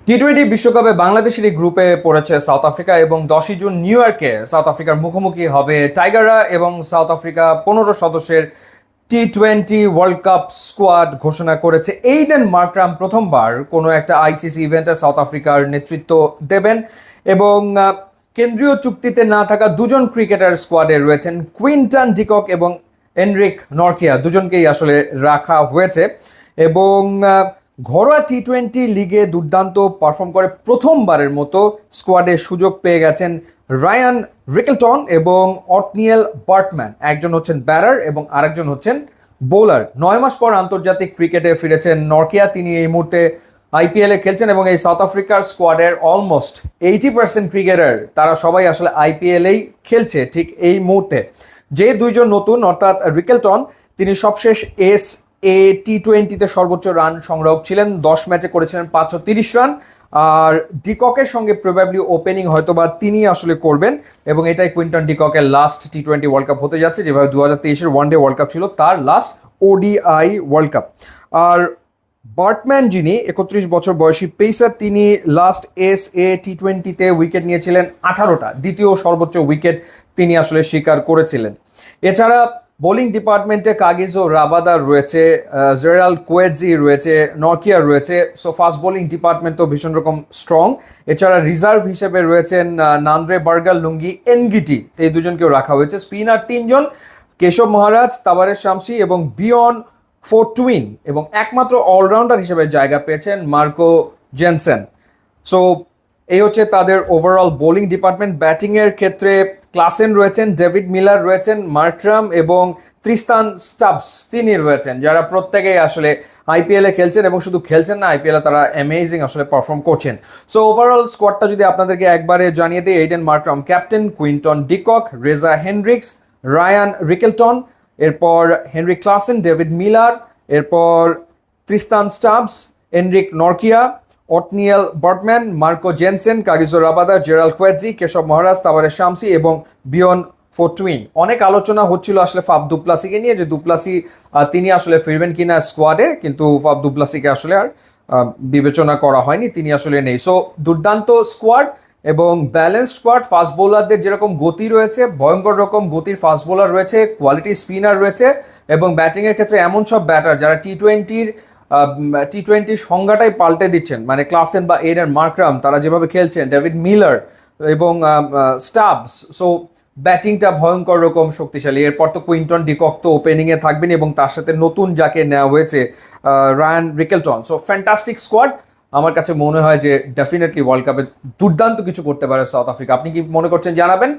টি-20 বিশ্বকাপে বাংলাদেশেরই গ্রুপে পড়েছে সাউথ আফ্রিকা এবং 10ই জুন নিউ ইয়র্কে সাউথ আফ্রিকার মুখোমুখি হবে টাইগাররা এবং সাউথ আফ্রিকা 15 সদস্যের টি-20 ওয়ার্ল্ড কাপ স্কোয়াড ঘোষণা করেছে। এইডেন মার্করাম প্রথমবার কোনো একটা আইসিসি ইভেন্টে সাউথ আফ্রিকার নেতৃত্ব দেবেন এবং কেন্দ্রীয় চুক্তিতে না থাকা দুজন ক্রিকেটার স্কোয়াডে রয়েছেন, কুইন্টন ডিকক এবং এনরিক নরকিয়া, দুজনকেই আসলে রাখা হয়েছে। এবং ঘরোয়া টি-20 লিগে দুর্দান্ত পারফর্ম করে প্রথমবারের মতো স্কোয়াডে সুযোগ পেয়ে গেছেন রায়ান রিকেলটন এবং অটনিয়েল বার্টম্যান। একজন হচ্ছেন ব্যাটার এবং আরেকজন হচ্ছেন বোলার। 9 মাস পর আন্তর্জাতিক ক্রিকেটে ফিরেছেন নরকিয়া। তিনি এই মুহূর্তে আইপিএলে খেলছেন এবং এই সাউথ আফ্রিকার স্কোয়াডের অলমোস্ট 80% ক্রিকেটার তারা সবাই আসলে আইপিএলেই খেলছে ঠিক এই মুহূর্তে। যে দুইজন নতুন অর্থাৎ রিকেলটন, তিনি সবশেষ টি-20তে সর্বোচ্চ রান সংগ্রাহক ছিলেন, 10 ম্যাচে করেছিলেন 530 রান। আর ডিককের সঙ্গে প্রবাবলি ওপেনিং হয়তোবা তিনি আসলে করবেন এবং এটাই কুইন্টন ডিককের লাস্ট টি-20 ওয়ার্ল্ড কাপ হতে যাচ্ছে, যেভাবে 2023-এর ওয়ানডে ওয়ার্ল্ড কাপ ছিল তার লাস্ট ওডিআই ওয়ার্ল্ড কাপ। আর বার্টম্যান, যিনি 31 বছর বয়সী পেসার, তিনি লাস্ট টি-20তে উইকেট নিয়েছিলেন 18টা, দ্বিতীয় সর্বোচ্চ উইকেট তিনি আসলে স্বীকার করেছিলেন। এছাড়া বোলিং ডিপার্টমেন্টে কাগিজো রাবাদা রয়েছে, জেরাল্ড কোয়েটজি রয়েছে, নরকিয়া রয়েছে। সো ফাস্ট বোলিং ডিপার্টমেন্ট তো ভীষণ রকম স্ট্রং। এছাড়া রিজার্ভ হিসেবে রয়েছেন নান্দ্রে বার্গার লুঙ্গি এনগিটি, এই দুজনকেও রাখা হয়েছে। স্পিনার 3জন, কেশব মহারাজ, তাবারের শামসি এবং বিয়ন ফোর্টুইন, এবং একমাত্র অলরাউন্ডার হিসেবে জায়গা পেয়েছেন মার্কো জেনসেন। সো এই হচ্ছে তাদের ওভারঅল বোলিং ডিপার্টমেন্ট। ব্যাটিংয়ের ক্ষেত্রে ক্লাসেন রয়েছেন, ডেভিড মিলার রয়েছেন, মার্করাম এবং ত্রিস্তান স্টাবস তিনি রয়েছেন, যারা প্রত্যেকেই আসলে আইপিএলে খেলছেন এবং শুধু খেলছেন না, আইপিএলে তারা অ্যামেজিং আসলে পারফর্ম করছেন। সো ওভারঅল স্কোয়াডটা যদি আপনাদেরকে একবারে জানিয়ে দিই: Aiden Markram captain, Quinton de Kock, Reeza Hendricks, Ryan Rickelton, এরপর হেনরি ক্লাসেন, ডেভিড মিলার, এরপর Tristan Stubbs, Anrich Nortje, Ottneil Baartman, Marco Jansen, Kagiso Rabada, Gerald Coetzee, Keshav Maharaj, Tabraiz Shamsi এবং বিয়ন ফোর্টুইন। অনেক আলোচনা হচ্ছিল আসলে ফাফ দু প্লাসিকে নিয়ে, যে দু প্লাসি তিনি আসলে ফিরবেন কিনা স্কোয়াডে, কিন্তু ফাফ দু প্লাসিকে আসলে আর বিবেচনা করা হয়নি, তিনি আসলে নেই। সো দুর্দান্ত স্কোয়াড এবং ব্যালেন্স স্কোয়াড। ফাস্ট বোলারদের যেরকম গতি রয়েছে, ভয়ঙ্কর রকম গতির ফাস্ট বোলার রয়েছে, কোয়ালিটি স্পিনার রয়েছে, এবং ব্যাটিংয়ের ক্ষেত্রে এমন সব ব্যাটার যারা টি-20 সংজ্ঞাটাই পাল্টে দিচ্ছেন, মানে ক্লাসেন বা এইডেন মার্করাম তারা যেভাবে খেলছেন, ডেভিড মিলার এবং স্টাবস। সো ব্যাটিংটা ভয়ঙ্কর রকম শক্তিশালী। এরপর তো কুইন্টন ডিকক তো ওপেনিংয়ে থাকবেন এবং তার সাথে নতুন যাকে নেওয়া হয়েছে Ryan Rickelton. So fantastic squad. আমার কাছে মনে হয় যে ডেফিনেটলি ওয়ার্ল্ড কাপে দুর্দান্ত কিছু করতে পারে সাউথ আফ্রিকা। আপনি কি মনে করছেন জানাবেন।